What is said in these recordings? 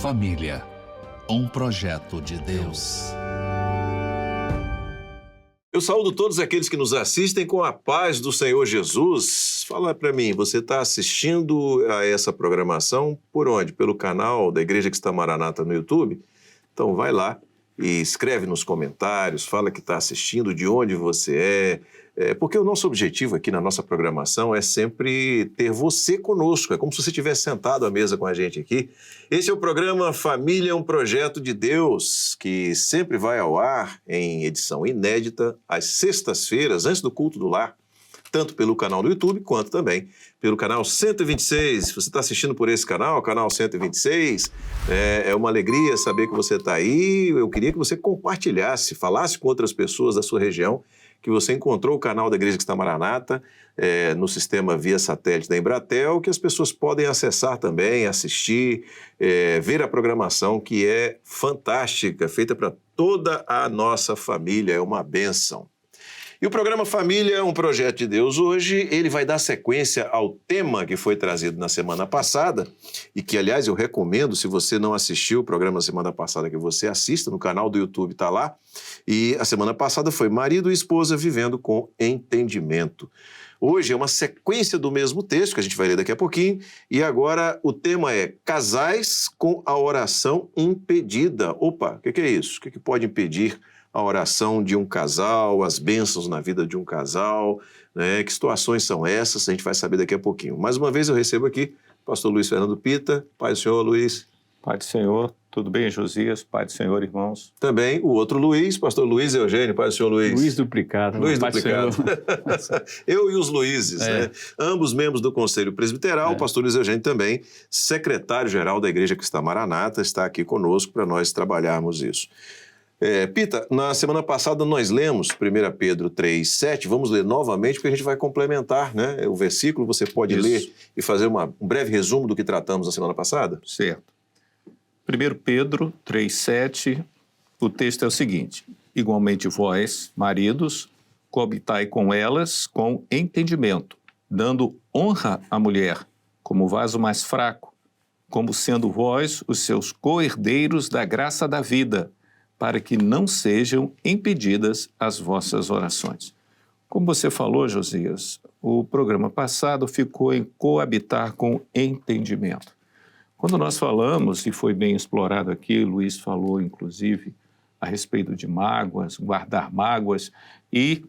Família, um projeto de Deus. Eu saúdo todos aqueles que nos assistem com a paz do Senhor Jesus. Fala para mim, você está assistindo a essa programação por onde? Pelo canal da Igreja Cristã Maranata no YouTube? Então vai lá e escreve nos comentários, fala que está assistindo, de onde você é, porque o nosso objetivo aqui na nossa programação é sempre ter você conosco, é como se você estivesse sentado à mesa com a gente aqui. Esse é o programa Família, um projeto de Deus, que sempre vai ao ar em edição inédita às sextas-feiras, antes do culto do lar, tanto pelo canal do YouTube, quanto também pelo canal 126. Se você está assistindo por esse canal, canal 126, é uma alegria saber que você está aí. Eu queria que você compartilhasse, falasse com outras pessoas da sua região, que você encontrou o canal da Igreja Cristã Maranata no sistema via satélite da Embratel, que as pessoas podem acessar também, assistir, ver a programação que é fantástica, feita para toda a nossa família, é uma bênção. E o programa Família, um projeto de Deus, hoje ele vai dar sequência ao tema que foi trazido na semana passada e que, aliás, eu recomendo, se você não assistiu o programa semana passada, que você assista, no canal do YouTube está lá. E a semana passada foi Marido e Esposa Vivendo com Entendimento. Hoje é uma sequência do mesmo texto, que a gente vai ler daqui a pouquinho, e agora o tema é Casais com a Oração Impedida. Opa, o que é isso? O que pode impedir a oração de um casal, as bênçãos na vida de um casal, né? Que situações são essas? A gente vai saber daqui a pouquinho. Mais uma vez eu recebo aqui o pastor Luiz Fernando Pita. Pai do Senhor, Luiz. Pai do Senhor, tudo bem, Josias? Pai do Senhor, irmãos. Também o outro Luiz, pastor Luiz Eugênio. Pai do Senhor, Luiz. Luiz duplicado. Luiz duplicado. Eu e os Luizes, né? Ambos membros do Conselho Presbiteral, o pastor Luiz Eugênio também, secretário-geral da Igreja Cristã Maranata, está aqui conosco para nós trabalharmos isso. Pita, na semana passada nós lemos 1 Pedro 3,7, vamos ler novamente porque a gente vai complementar, né? O versículo, você pode ler e fazer um breve resumo do que tratamos na semana passada? Certo. 1 Pedro 3,7, o texto é o seguinte: igualmente vós, maridos, coabitai com elas com entendimento, dando honra à mulher como vaso mais fraco, como sendo vós os seus co-herdeiros da graça da vida, para que não sejam impedidas as vossas orações. Como você falou, Josias, o programa passado ficou em coabitar com entendimento. Quando nós falamos, e foi bem explorado aqui, Luiz falou, inclusive, a respeito de mágoas, guardar mágoas e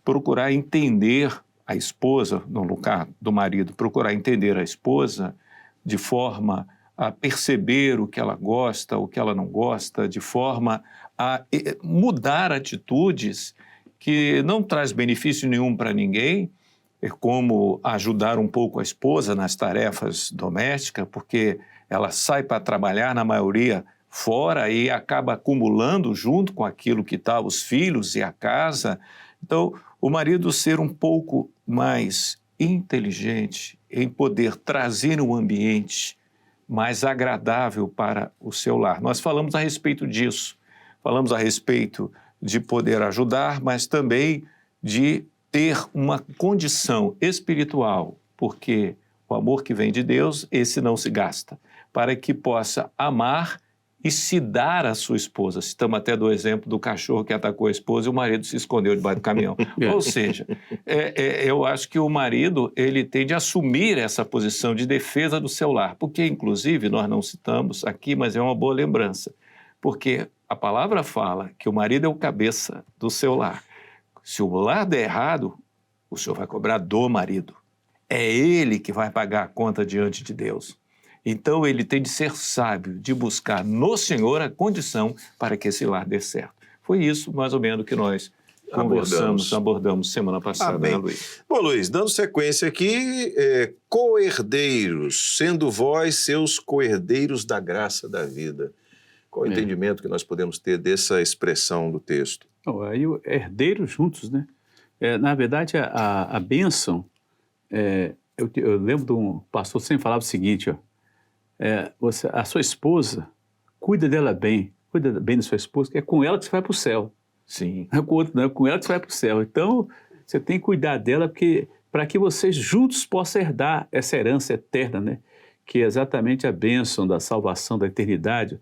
procurar entender a esposa, no lugar do marido, procurar entender a esposa de forma a perceber o que ela gosta, o que ela não gosta, de forma a mudar atitudes que não traz benefício nenhum para ninguém, como ajudar um pouco a esposa nas tarefas domésticas, porque ela sai para trabalhar, na maioria, fora e acaba acumulando junto com aquilo que está os filhos e a casa. Então, o marido ser um pouco mais inteligente em poder trazer um ambiente mais agradável para o seu lar. Nós falamos a respeito disso, falamos a respeito de poder ajudar, mas também de ter uma condição espiritual, porque o amor que vem de Deus, esse não se gasta, para que possa amar e se dar à sua esposa. Citamos até do exemplo do cachorro que atacou a esposa e o marido se escondeu debaixo do caminhão. Ou seja, eu acho que o marido ele tem de assumir essa posição de defesa do seu lar, porque, inclusive, nós não citamos aqui, mas é uma boa lembrança, porque a palavra fala que o marido é o cabeça do seu lar. Se o lar der errado, o senhor vai cobrar do marido. É ele que vai pagar a conta diante de Deus. Então, ele tem de ser sábio, de buscar no Senhor a condição para que esse lar dê certo. Foi isso, mais ou menos, que nós abordamos semana passada, né, Luiz? Bom, Luiz, dando sequência aqui, co-herdeiros, sendo vós seus co-herdeiros da graça da vida. Qual o entendimento que nós podemos ter dessa expressão do texto? Aí, herdeiros juntos, né? Na verdade, a bênção, eu lembro de um pastor que sempre falava o seguinte, a sua esposa, cuida dela bem, cuida bem da sua esposa, que é com ela que você vai para o céu. Sim. Não é com o outro, não, é com ela que você vai para o céu. Então, você tem que cuidar dela para que vocês juntos possam herdar essa herança eterna, né? que é exatamente a bênção da salvação da eternidade.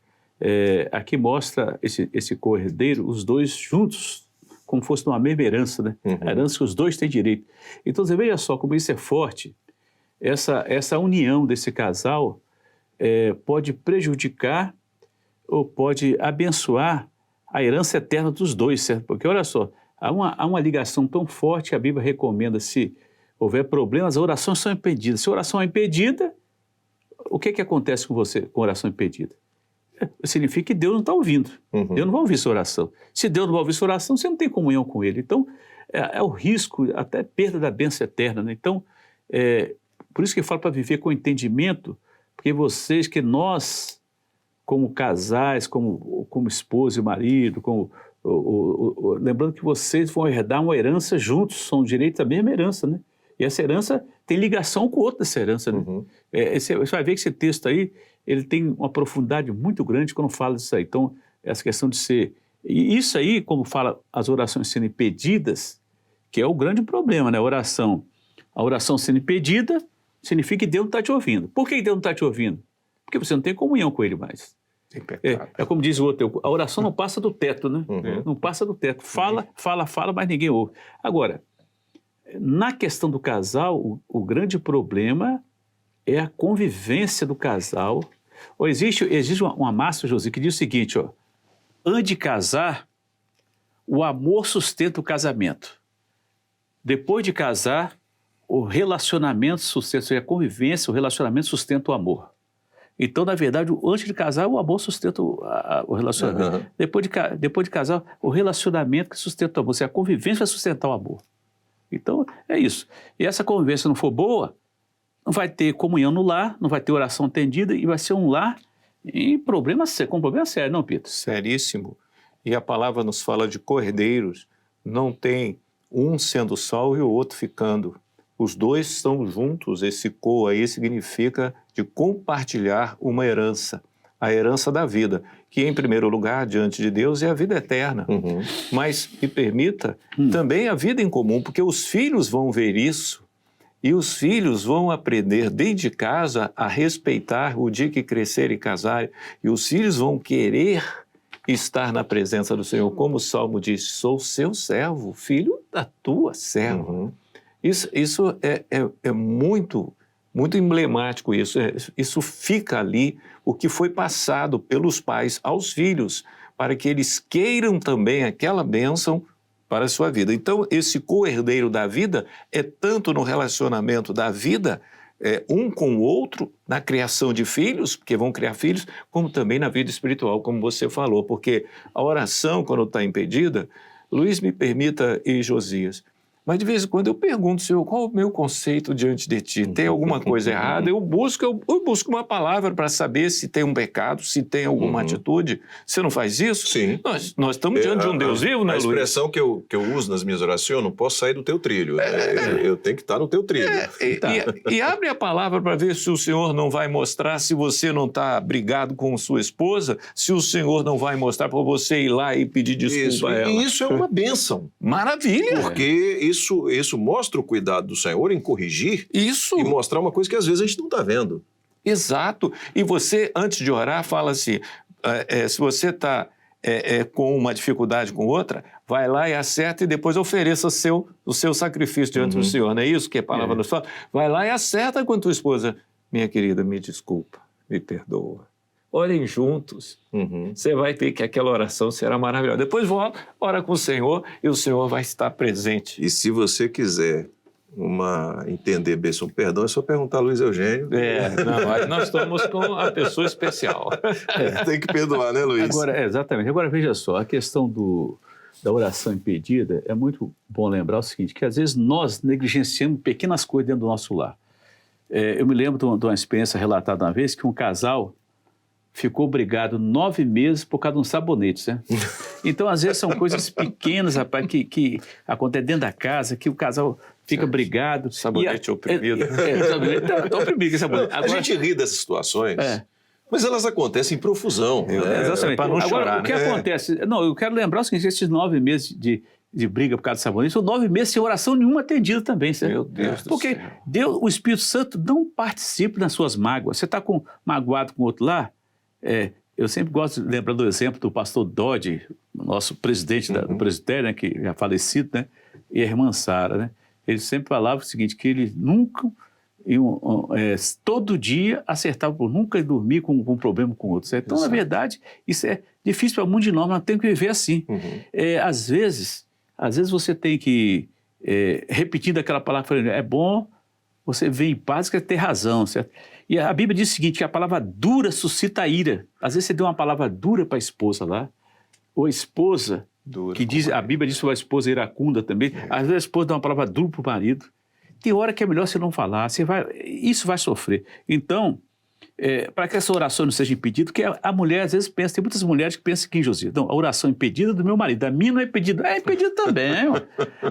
Aqui mostra esse cordeiro, os dois juntos, como fosse uma mesma herança, né? A herança que os dois têm direito. Então, você veja só como isso é forte. Essa união desse casal pode prejudicar ou pode abençoar a herança eterna dos dois, certo? Porque, olha só, há uma ligação tão forte que a Bíblia recomenda, se houver problemas, as orações são impedidas. Se a oração é impedida, o que acontece com você com a oração impedida? Significa que Deus não está ouvindo. Deus não vai ouvir sua oração. Se Deus não vai ouvir sua oração, você não tem comunhão com Ele. Então, é o risco, até perda da bênção eterna, né? Então, por isso que eu falo para viver com entendimento, porque nós, como casais, como esposo e marido, lembrando que vocês vão herdar uma herança juntos, são direitos da mesma herança, né? E essa herança tem ligação com outra dessa herança, né? Você vai ver que esse texto aí, ele tem uma profundidade muito grande quando fala disso aí. Então, essa questão de ser... E isso aí, como fala as orações sendo impedidas, que é o grande problema, né? A oração sendo impedida significa que Deus não está te ouvindo. Por que Deus não está te ouvindo? Porque você não tem comunhão com Ele mais. É como diz o outro, a oração não passa do teto, né? Não passa do teto. Fala, mas ninguém ouve. Agora, na questão do casal, o grande problema é a convivência do casal. Existe uma máxima, José, que diz o seguinte, antes de casar, o amor sustenta o casamento. Depois de casar, o relacionamento sustenta, ou seja, a convivência, o relacionamento sustenta o amor. Então, na verdade, antes de casar, o amor sustenta o relacionamento. Depois de casar, o relacionamento que sustenta o amor, ou seja, a convivência vai sustentar o amor. Então, é isso. E essa convivência não for boa, não vai ter comunhão no lar, não vai ter oração atendida e vai ser um lar com problema sério, não, Pedro? Seríssimo. E a palavra nos fala de cordeiros, não tem um sendo sal e o outro ficando. Os dois estão juntos, esse co aí significa de compartilhar uma herança, a herança da vida, que em primeiro lugar, diante de Deus, é a vida eterna. Mas, me permita, também a vida em comum, porque os filhos vão ver isso e os filhos vão aprender dentro de casa a respeitar o dia que crescerem e casarem, e os filhos vão querer estar na presença do Senhor, como o Salmo diz, sou seu servo, filho da tua serva. Isso é muito, muito emblemático, isso fica ali, o que foi passado pelos pais aos filhos, para que eles queiram também aquela bênção para a sua vida. Então, esse co-herdeiro da vida é tanto no relacionamento da vida, um com o outro, na criação de filhos, porque vão criar filhos, como também na vida espiritual, como você falou, porque a oração, quando está impedida, Luiz, me permita, e Josias, mas de vez em quando eu pergunto, Senhor, qual é o meu conceito diante de Ti? Tem alguma coisa errada? Eu busco uma palavra para saber se tem um pecado, se tem alguma atitude. Você não faz isso? Sim. Nós estamos diante de um Deus vivo, né, Luiz? A expressão que eu uso nas minhas orações, eu não posso sair do teu trilho. Eu tenho que estar no teu trilho. E abre a palavra para ver se o Senhor não vai mostrar, se você não está brigado com sua esposa, se o Senhor não vai mostrar para você ir lá e pedir desculpa a ela. E isso é uma bênção. Maravilha! Porque isso mostra o cuidado do Senhor em corrigir e mostrar uma coisa que às vezes a gente não está vendo. Exato. E você, antes de orar, fala assim, se você está com uma dificuldade com outra, vai lá e acerta e depois ofereça o seu sacrifício diante do Senhor. Não é isso que a palavra nos fala? Vai lá e acerta com a tua esposa. Minha querida, me desculpa, me perdoa. Orem juntos. Você vai ver que aquela oração será maravilhosa. Depois ora com o Senhor e o Senhor vai estar presente. E se você quiser entender bem sobre perdão, é só perguntar a Luiz Eugênio. Nós estamos com a pessoa especial. Tem que perdoar, né, Luiz? Exatamente. Agora, veja só, a questão da oração impedida, é muito bom lembrar o seguinte, que às vezes nós negligenciamos pequenas coisas dentro do nosso lar. Eu me lembro de uma experiência relatada uma vez que um casal ficou brigado 9 meses por causa de um sabonete, né? Então, às vezes, são coisas pequenas, rapaz, que acontecem dentro da casa, que o casal fica brigado. Sabonete oprimido. Está oprimido esse sabonete. Agora, a gente ri dessas situações, mas elas acontecem em profusão. Exatamente. Para não chorar, o que acontece... Não, eu quero lembrar o seguinte, esses 9 meses de briga por causa do sabonete, são 9 meses sem oração nenhuma atendida também. Certo? Meu Deus do Porque céu. Deus, o Espírito Santo não participa nas suas mágoas. Você está magoado com o outro lá, eu sempre gosto de lembrar do exemplo do pastor Dodge, nosso presidente do presbitério, né, que já falecido, né, e a irmã Sara, né? Ele sempre falava o seguinte, que ele nunca, todo dia acertava, nunca ia dormir com um problema com o outro. Certo? Então, na verdade, isso é difícil para muitos de nós, nós temos que viver assim. Às vezes você tem que, repetindo aquela palavra, é bom você ver em paz que ter razão, certo? E a Bíblia diz o seguinte, que a palavra dura suscita ira. Às vezes você deu uma palavra dura para a esposa lá, ou a esposa, Dura, que diz, a Bíblia diz sobre a esposa iracunda também, às vezes a esposa dá uma palavra dura para o marido. Tem hora que é melhor você não falar, isso vai sofrer. Então, para que essa oração não seja impedida, porque a mulher às vezes pensa, tem muitas mulheres que pensam aqui, José, não, a oração é impedida do meu marido, a minha não é impedida. É impedida também.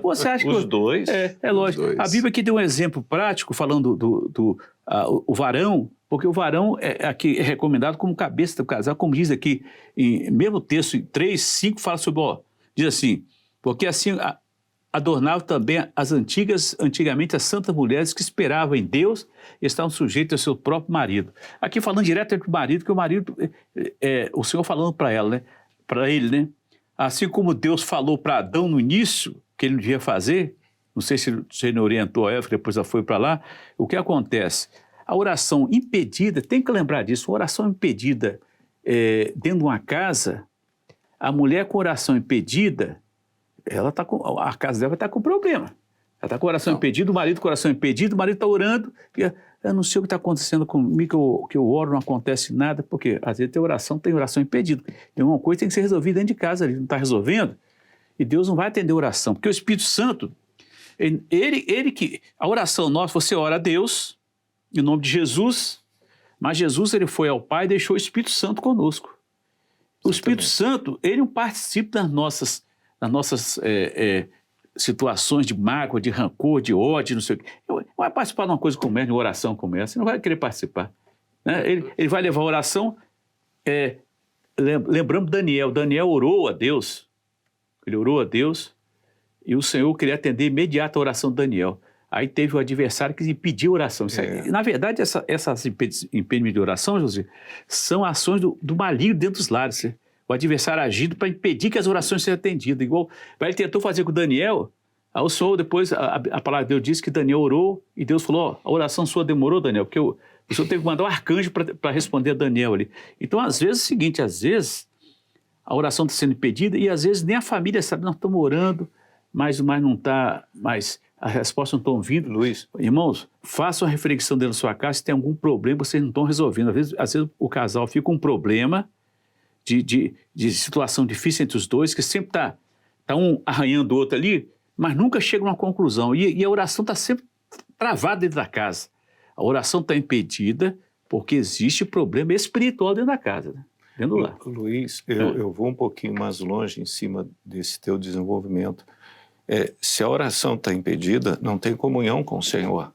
Você acha que... Os dois? É lógico. dois. A Bíblia aqui deu um exemplo prático, falando o varão, porque o varão aqui é recomendado como cabeça do casal, como diz aqui, mesmo texto, em 3:5, fala sobre, diz assim, porque assim adornavam também antigamente as santas mulheres que esperavam em Deus e estavam sujeitas ao seu próprio marido. Aqui falando direto entre o marido, que o marido, o Senhor falando para ela, né? Para ele, né? Assim como Deus falou para Adão no início, que ele não devia fazer, não sei se ele orientou a Eva, depois ela foi para lá, o que acontece? A oração impedida, tem que lembrar disso, a oração impedida dentro de uma casa, a mulher com oração impedida, a casa dela vai estar com problema. Ela está com o coração impedido, o marido com o coração impedido, o marido está orando, e eu não sei o que está acontecendo comigo, que eu oro, não acontece nada, porque às vezes tem oração impedida. Tem uma coisa que tem que ser resolvida dentro de casa, ele não está resolvendo, e Deus não vai atender a oração, porque o Espírito Santo, a oração nossa, você ora a Deus, em nome de Jesus, mas Jesus ele foi ao Pai e deixou o Espírito Santo conosco. O Espírito Santo, ele não participa das nossas situações de mágoa, de rancor, de ódio, não sei o quê. Ele vai participar de uma coisa como essa, de uma oração como essa, você não vai querer participar. Né? Ele vai levar a oração, lembrando Daniel. Daniel orou a Deus, ele orou a Deus, e o Senhor queria atender imediato a oração de Daniel. Aí teve o adversário que impediu a oração. Na verdade, essas impedimentos de oração, José, são ações do maligno dentro dos lares. O adversário agindo para impedir que as orações sejam atendidas. Igual ele tentou fazer com Daniel, aí o Senhor depois, a palavra de Deus diz que Daniel orou, e Deus falou, a oração sua demorou, Daniel, porque o Senhor teve que mandar um arcanjo para responder a Daniel ali. Então, às vezes é o seguinte, às vezes a oração está sendo impedida, e às vezes nem a família sabe, nós estamos orando, mas não está, mas as respostas não estão vindo. Luiz. Irmãos, façam uma reflexão dentro da sua casa, se tem algum problema, vocês não estão resolvendo. Às vezes o casal fica com um problema de situação difícil entre os dois, que sempre está um arranhando o outro ali, mas nunca chega a uma conclusão. E a oração está sempre travada dentro da casa. A oração está impedida porque existe problema espiritual dentro da casa, né? Dentro do lar. Luiz, eu vou um pouquinho mais longe em cima desse teu desenvolvimento. Se a oração está impedida, não tem comunhão com o Senhor.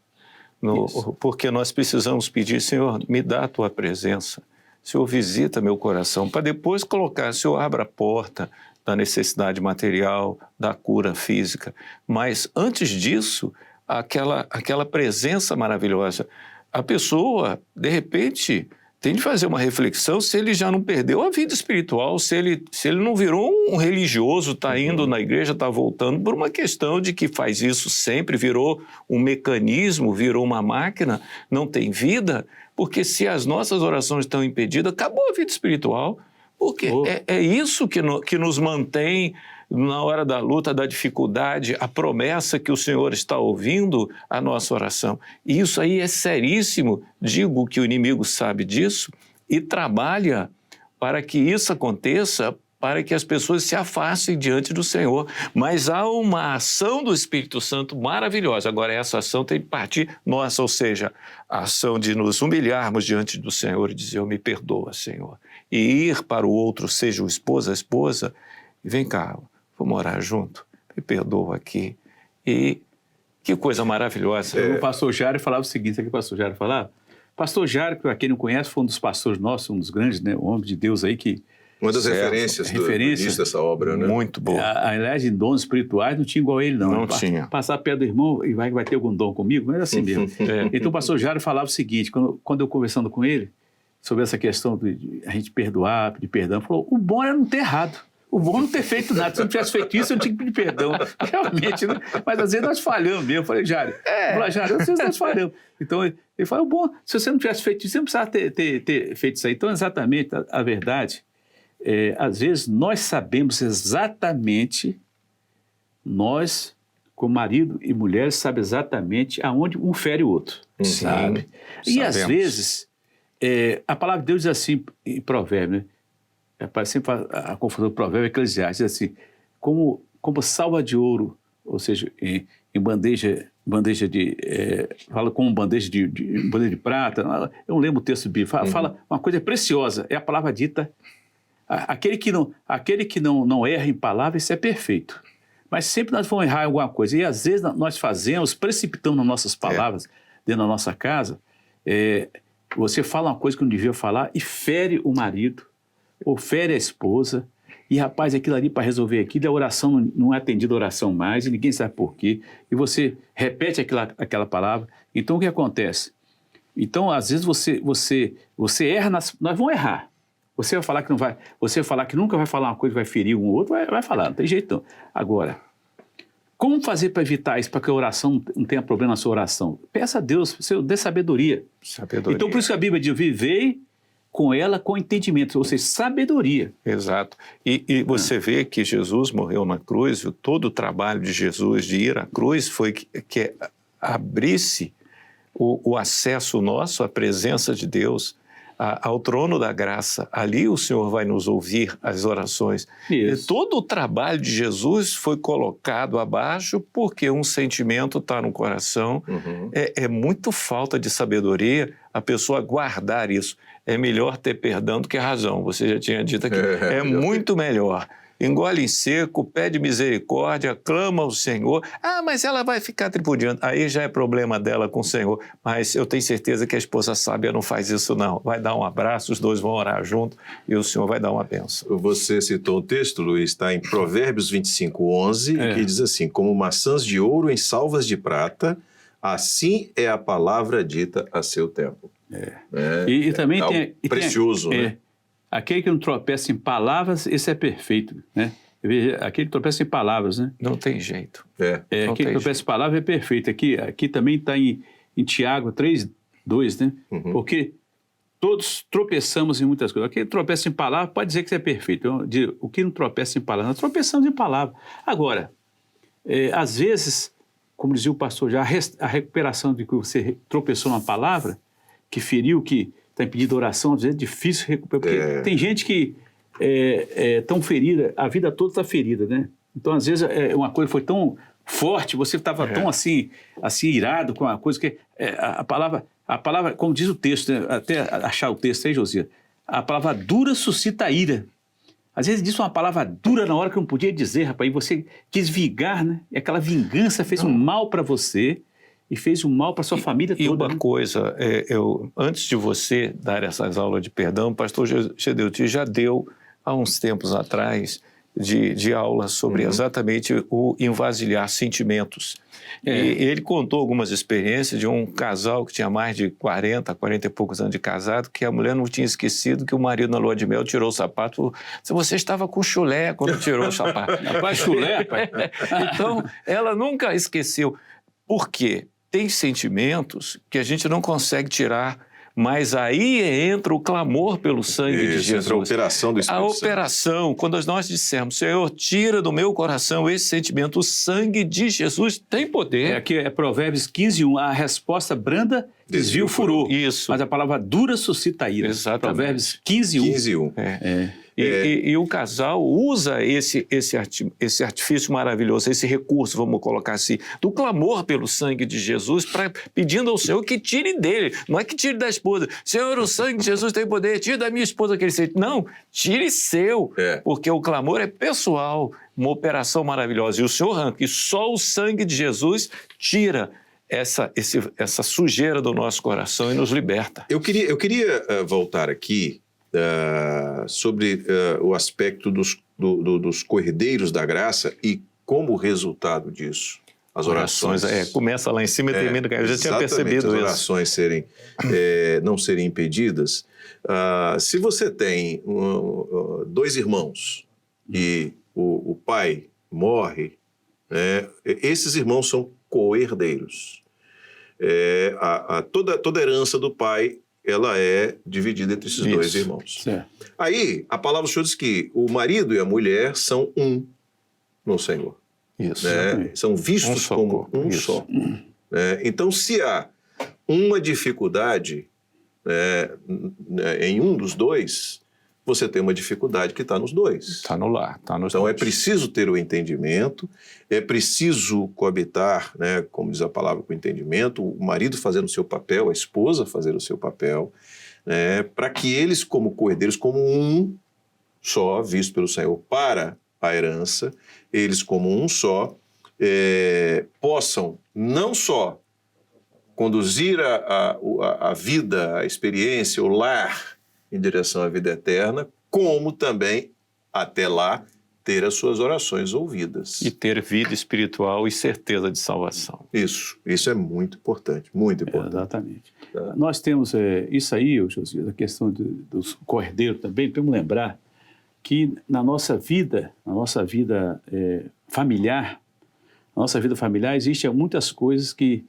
Porque nós precisamos pedir, Senhor, me dá a tua presença. Senhor, visita meu coração, para depois colocar, Senhor, abra a porta da necessidade material, da cura física. Mas antes disso, aquela presença maravilhosa. A pessoa, de repente, tem de fazer uma reflexão se ele já não perdeu a vida espiritual, se ele não virou um religioso, está indo na igreja, está voltando, por uma questão de que faz isso sempre, virou um mecanismo, virou uma máquina, não tem vida, porque se as nossas orações estão impedidas, acabou a vida espiritual, porque é isso que nos mantém na hora da luta, da dificuldade, a promessa que o Senhor está ouvindo a nossa oração. E isso aí é seríssimo. Digo que o inimigo sabe disso e trabalha para que isso aconteça, para que as pessoas se afastem diante do Senhor. Mas há uma ação do Espírito Santo maravilhosa. Agora, essa ação tem que partir nossa, ou seja, a ação de nos humilharmos diante do Senhor e dizer, me perdoa, Senhor. E ir para o outro, seja o esposo, a esposa, e vem cá, vamos orar junto, me perdoa aqui. E que coisa maravilhosa. O pastor Jário falava o seguinte, sabe o que o pastor Jário falava? Pastor Jário, para quem não conhece, foi um dos pastores nossos, um dos grandes, né, um homem de Deus aí que Uma das Certo. referências do início dessa obra, né? Muito boa. Aliás, em dons espirituais não tinha igual ele, não. Não tinha. Passar perto do irmão e vai ter algum dom comigo, mas é assim mesmo. Então o pastor Jário falava o seguinte, quando eu conversando com ele, sobre essa questão de a gente perdoar, pedir perdão, ele falou, o bom era não ter errado. O bom é não ter feito nada. Se eu não tivesse feito isso, eu não tinha que pedir perdão. Realmente, né? Mas às vezes nós falhamos mesmo. Eu falei, Jário, às vezes nós falhamos. Então, ele falou, bom, se você não tivesse feito isso, você não precisava ter feito isso aí. Então, exatamente, a verdade, às vezes nós sabemos exatamente, nós, como marido e mulher, sabe exatamente aonde um fere o outro. Sabe? E às vezes, a palavra de Deus diz assim, em Provérbios, né? Sempre a confusão do provérbio Eclesiastes, diz assim, como salva de ouro, ou seja, em bandeja de... fala como bandeja de prata, eu não lembro o texto bíblico, fala uma coisa preciosa, é a palavra dita, aquele que não erra em palavras, isso é perfeito. Mas sempre nós vamos errar em alguma coisa, e às vezes nós precipitamos nas nossas palavras, dentro da nossa casa, você fala uma coisa que não devia falar e fere o marido, ou fere a esposa, e rapaz, aquilo ali para resolver aquilo, a oração não é atendida a oração mais, e ninguém sabe por quê, e você repete aquela palavra, então o que acontece? Então, às vezes você erra, nós vamos errar, você vai falar que não vai, você vai falar que nunca vai falar uma coisa que vai ferir um ou outro, vai falar, não tem jeito não. Agora, como fazer para evitar isso, para que a oração não tenha problema na sua oração? Peça a Deus, dê sabedoria. Então, por isso que a Bíblia diz, vivei com ela com entendimento, ou seja, sabedoria. Exato. E você vê que Jesus morreu na cruz, todo o trabalho de Jesus de ir à cruz foi que abrisse o acesso nosso à presença de Deus, ao trono da graça. Ali o Senhor vai nos ouvir as orações. Isso. E todo o trabalho de Jesus foi colocado abaixo porque um sentimento está no coração. É muito falta de sabedoria a pessoa guardar isso. É melhor ter perdão do que razão. Você já tinha dito aqui. É muito melhor. Engole em seco, pede misericórdia, clama ao Senhor. Mas ela vai ficar tripudiando. Aí já é problema dela com o Senhor. Mas eu tenho certeza que a esposa sábia não faz isso, não. Vai dar um abraço, os dois vão orar junto e o Senhor vai dar uma bênção. Você citou o texto, Luiz, está em Provérbios 25:11, que diz assim, como maçãs de ouro em salvas de prata, assim é a palavra dita a seu tempo. E também algo tem... precioso, né? Aquele que não tropeça em palavras, esse é perfeito, né? Aquele que tropeça em palavras, né? Não tem jeito. Aquele que tropeça em palavras é perfeito. Aqui também está em Tiago 3:2, né? Porque todos tropeçamos em muitas coisas. Aquele que tropeça em palavras pode dizer que isso é perfeito. O que não tropeça em palavras, nós tropeçamos em palavras. Agora, às vezes, como dizia o pastor já, a recuperação de que você tropeçou numa palavra, que feriu, que está impedindo oração, às vezes é difícil recuperar, porque tem gente que tão ferida, a vida toda está ferida, né? Então, às vezes, uma coisa foi tão forte, você estava tão assim irado com a coisa, que a palavra, como diz o texto, né? Até achar o texto aí, Josias, a palavra dura suscita ira. Às vezes disse uma palavra dura na hora que não podia dizer, rapaz, e você quis vingar, né? E aquela vingança fez um mal para você, e fez um mal para sua família toda. E uma coisa, antes de você dar essas aulas de perdão, o pastor Gedeuti já deu, há uns tempos atrás, de aula sobre exatamente o envasilhar sentimentos. E ele contou algumas experiências de um casal que tinha mais de 40 e poucos anos de casado, que a mulher não tinha esquecido que o marido na lua de mel tirou o sapato, falou, você estava com chulé quando tirou o sapato. Rapaz, chulé, pai. Então, ela nunca esqueceu. Por quê? Tem sentimentos que a gente não consegue tirar, mas aí entra o clamor pelo sangue de Jesus. Entra a operação do Espírito Santo. A operação, quando nós dissermos, Senhor, tira do meu coração esse sentimento, o sangue de Jesus tem poder. Aqui é Provérbios 15:1, a resposta branda desvia o furor. Isso. Mas a palavra dura suscita ira. Exatamente. Provérbios 15:1. 15:1. E o casal usa esse artifício maravilhoso, esse recurso, vamos colocar assim, do clamor pelo sangue de Jesus, pedindo ao Senhor que tire dele, não é que tire da esposa. Senhor, o sangue de Jesus tem poder, tire da minha esposa aquele sentimento. Não, tire seu, porque o clamor é pessoal, uma operação maravilhosa. E o Senhor arranca, e só o sangue de Jesus tira essa sujeira do nosso coração e nos liberta. Eu queria voltar aqui sobre o aspecto dos cordeiros da graça e como resultado disso, as orações. Começa lá em cima e termina. Eu já tinha percebido as isso. orações não serem impedidas. Se você tem 2 irmãos e o pai morre, esses irmãos são co-herdeiros. Toda a herança do pai, ela é dividida entre esses 2 irmãos. Certo. Aí, a palavra do Senhor diz que o marido e a mulher são um no Senhor. Isso. São vistos como um só. Então, se há uma dificuldade em um dos 2, você tem uma dificuldade que está nos 2. Está no lar, está nos Então, 2. é preciso ter o entendimento, é preciso coabitar, como diz a palavra, com o entendimento, o marido fazendo o seu papel, a esposa fazendo o seu papel, para que eles, como cordeiros, como um só, visto pelo Senhor para a herança, eles como um só, possam não só conduzir a vida, a experiência, o lar em direção à vida eterna, como também, até lá, ter as suas orações ouvidas. E ter vida espiritual e certeza de salvação. Isso é muito importante, muito importante. Exatamente. Nós temos isso aí, Josias, a questão dos cordeiros também, temos que lembrar que na nossa vida familiar, existem muitas coisas que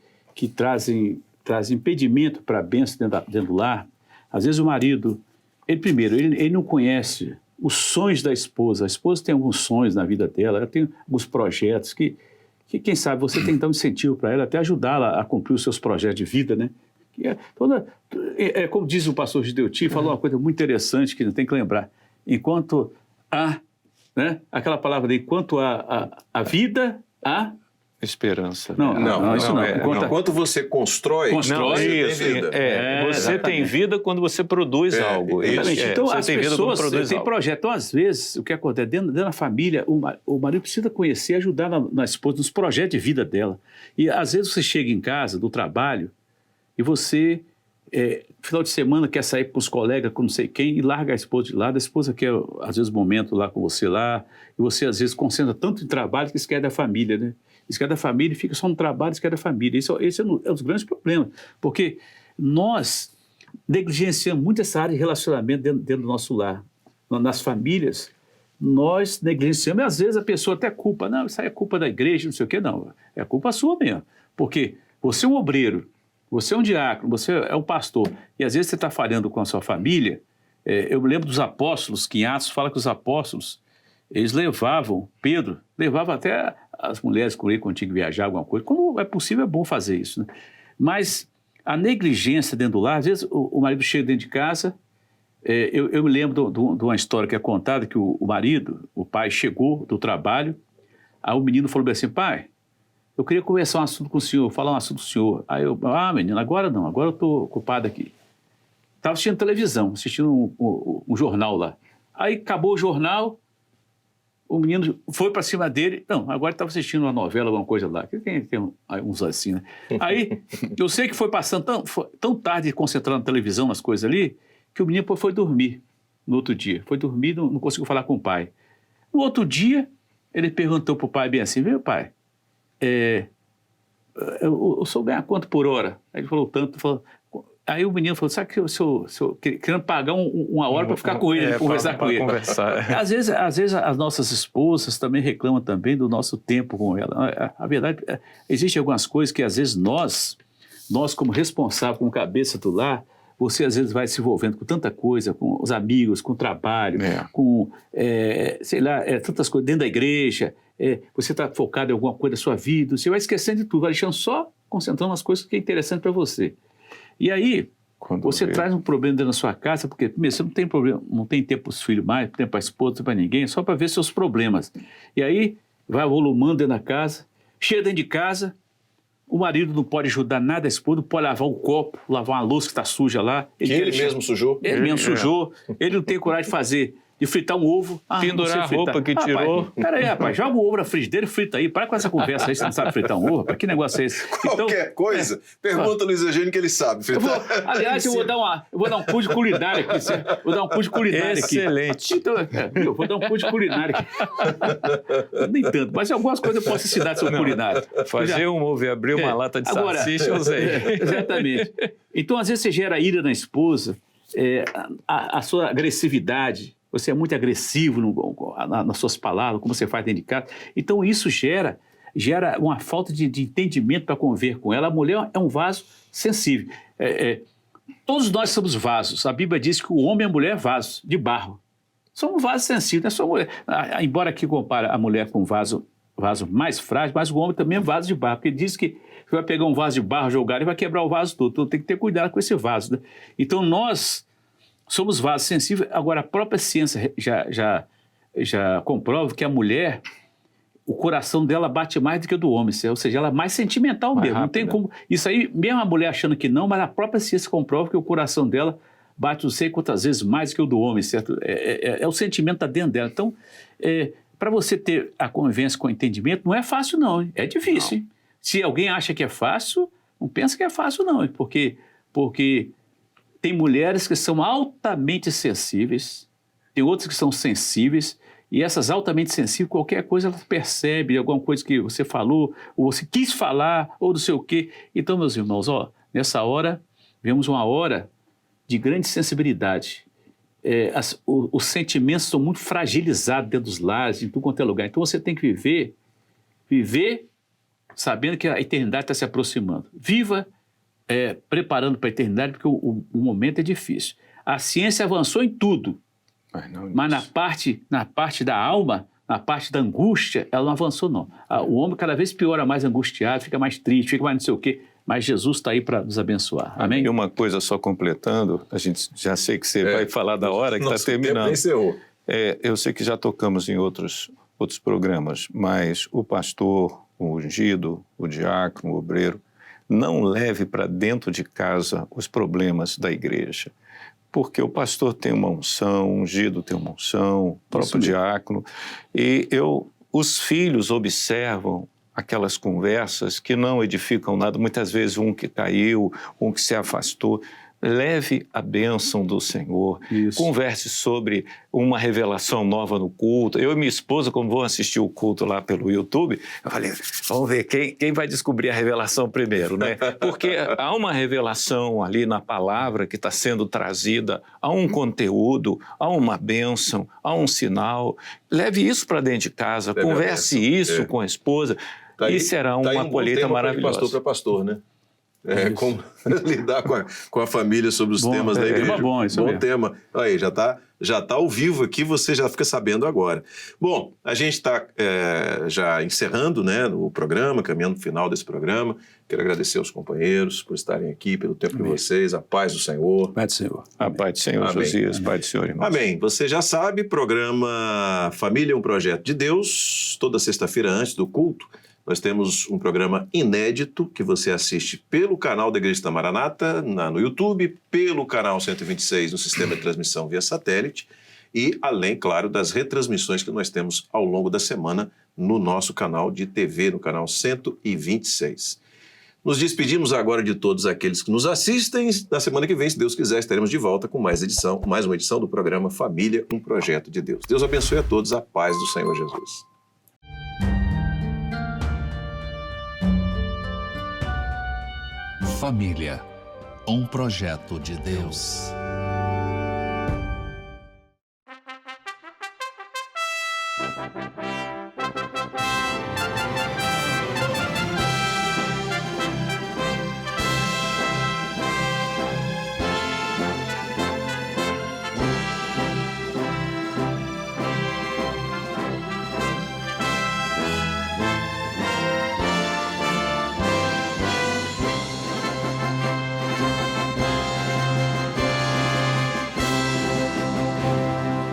trazem impedimento para a bênção dentro do lar. Às vezes o marido, ele não conhece os sonhos da esposa. A esposa tem alguns sonhos na vida dela, ela tem alguns projetos que quem sabe, você tem que dar um incentivo para ela, até ajudá-la a cumprir os seus projetos de vida, né? Como diz o pastor Gideuti, falou uma coisa muito interessante que tem que lembrar. Enquanto há, aquela palavra de enquanto há a vida, há... Esperança. Não, isso não. Enquanto você constrói você tem vida. Você tem vida quando você produz algo. Então, você as tem vida quando pessoas produz têm algo. projeto. Então, às vezes, o que acontece? Dentro da família, o marido precisa conhecer e ajudar na esposa, nos projetos de vida dela. E, às vezes, você chega em casa, do trabalho, e você, final de semana, quer sair com os colegas, com não sei quem, e larga a esposa de lado. A esposa quer, às vezes, momento lá com você lá, e você, às vezes, concentra tanto em trabalho que esquece da família, né? Esquece da família e fica só no trabalho, esquece da família. Esse é um dos grandes problemas, porque nós negligenciamos muito essa área de relacionamento dentro do nosso lar. Nas famílias, nós negligenciamos, e às vezes a pessoa até culpa, não, isso aí é culpa da igreja, não sei o quê, não, é culpa sua mesmo, porque você é um obreiro, você é um diácono, você é um pastor, e às vezes você está falhando com a sua família. Eu me lembro dos apóstolos, que em Atos fala que os apóstolos, eles Pedro levava até as mulheres com ele quando tinha que viajar, alguma coisa. Quando é possível, é bom fazer isso, né? Mas a negligência dentro do lar, às vezes o marido chega dentro de casa, eu me lembro de uma história que é contada, que o marido, o pai, chegou do trabalho, aí o menino falou assim, pai, eu queria conversar um assunto com o senhor, falar um assunto com o senhor. Aí menino, agora não, agora eu estou ocupado aqui. Estava assistindo televisão, assistindo um jornal lá. Aí acabou o jornal, o menino foi para cima dele. Não, agora estava assistindo uma novela, alguma coisa lá. Tem uns assim, né? Aí, eu sei que foi passando tão tarde, concentrado na televisão, nas coisas ali, que o menino foi dormir no outro dia. Foi dormir, não conseguiu falar com o pai. No outro dia, ele perguntou para o pai bem assim, viu, pai, o senhor ganha quanto por hora? Aí ele falou tanto, Aí o menino falou, sabe que o senhor querendo pagar uma hora para ficar com ele, conversar com ele. Às vezes as nossas esposas também reclamam também do nosso tempo com ela. A verdade, existem algumas coisas que às vezes nós como responsável, como cabeça do lar, você às vezes vai se envolvendo com tanta coisa, com os amigos, com o trabalho, com, tantas coisas dentro da igreja, você está focado em alguma coisa da sua vida, você vai esquecendo de tudo, vai deixando só concentrando nas coisas que é interessante para você. E aí, você traz um problema dentro da sua casa, porque primeiro, você não tem problema, não tem tempo para os filhos mais, não tem para a esposa, não tem para ninguém, só para ver seus problemas. E aí, vai volumando dentro da casa, chega dentro de casa, o marido não pode ajudar nada a esposa, não pode lavar um copo, lavar uma louça que está suja lá. Ele mesmo sujou? Ele mesmo sujou. Ele não tem coragem de fazer de fritar um ovo. Pendurar a roupa que tirou. Peraí, rapaz, joga o ovo na frigideira e frita aí. Para com essa conversa aí, você não sabe fritar um ovo? Rapaz, que negócio é esse? Qualquer coisa, pergunta no Luiz Eugênio que ele sabe fritar. Aliás, eu vou dar um curso de culinária aqui. Vou dar um curso de culinária aqui. Excelente. Então, eu vou dar um curso de culinária aqui. Nem tanto, mas algumas coisas eu posso ensinar sobre culinária. Fazer um ovo e abrir uma lata de salsicha, eu sei. Exatamente. Então, às vezes, você gera ira na esposa, a sua agressividade, você é muito agressivo nas suas palavras, como você faz dentro de casa. Então, isso gera uma falta de entendimento para conviver com ela. A mulher é um vaso sensível. Todos nós somos vasos. A Bíblia diz que o homem e a mulher é vaso de barro. Somos vasos sensíveis, não é só mulher. Embora aqui compara a mulher com um vaso mais frágil, mas o homem também é vaso de barro, porque diz que você vai pegar um vaso de barro, jogar e vai quebrar o vaso todo. Então tem que ter cuidado com esse vaso, né? Então nós somos vasos sensíveis. Agora a própria ciência já comprova que a mulher, o coração dela bate mais do que o do homem, ou seja, ela é mais sentimental mesmo. Rápido, não tem como. Isso aí, mesmo a mulher achando que não, mas a própria ciência comprova que o coração dela bate não sei quantas vezes mais do que o do homem, certo? O sentimento está dentro dela. Então, para você ter a convivência com o entendimento, não é fácil, não. Hein? É difícil. Hein? Se alguém acha que é fácil, não pensa que é fácil, não. Hein? Porque tem mulheres que são altamente sensíveis, tem outras que são sensíveis, e essas altamente sensíveis, qualquer coisa ela percebe, alguma coisa que você falou, ou você quis falar, ou não sei o quê. Então, meus irmãos, nessa hora, vemos uma hora de grande sensibilidade. Os sentimentos são muito fragilizados dentro dos lares, em tudo quanto é lugar. Então você tem que viver sabendo que a eternidade está se aproximando. Viva preparando para a eternidade, porque o momento é difícil. A ciência avançou em tudo, mas na parte da alma, na parte da angústia, ela não avançou, não. O homem cada vez piora mais angustiado, fica mais triste, fica mais não sei o quê. Mas Jesus está aí para nos abençoar. Amém? E uma coisa só completando, a gente já sei que você vai falar da hora que está terminando. Eu sei que já tocamos em outros programas, mas o pastor, o ungido, o diácono, o obreiro, não leve para dentro de casa os problemas da igreja. Porque o pastor tem uma unção, o ungido tem uma unção, o próprio diácono. E os filhos observam aquelas conversas que não edificam nada, muitas vezes um que caiu, um que se afastou. Leve a bênção do Senhor, converse sobre uma revelação nova no culto. Eu e minha esposa, como vou assistir o culto lá pelo YouTube, eu falei, vamos ver quem vai descobrir a revelação primeiro, né? Porque há uma revelação ali na palavra que está sendo trazida, há um conteúdo, há uma bênção, há um sinal. Leve isso para dentro de casa, converse isso com a esposa e será uma colheita maravilhosa. Pastor para pastor, né? Como lidar com a família sobre os temas da igreja. Bom Tema. Aí, já tá ao vivo aqui, você já fica sabendo agora. Bom, a gente está já encerrando, né, o programa, caminhando para o final desse programa. Quero agradecer aos companheiros por estarem aqui, pelo tempo de vocês, a paz do Senhor. Paz do Senhor. A paz do Senhor, Josias, paz do Senhor, irmãos. Amém. Você já sabe, programa Família é um Projeto de Deus, toda sexta-feira antes do culto. Nós temos um programa inédito que você assiste pelo canal da Igreja da Maranata, no YouTube, pelo canal 126 no sistema de transmissão via satélite e além, claro, das retransmissões que nós temos ao longo da semana no nosso canal de TV, no canal 126. Nos despedimos agora de todos aqueles que nos assistem. Na semana que vem, se Deus quiser, estaremos de volta com mais uma edição do programa Família, um Projeto de Deus. Deus abençoe a todos, a paz do Senhor Jesus. Família, um projeto de Deus.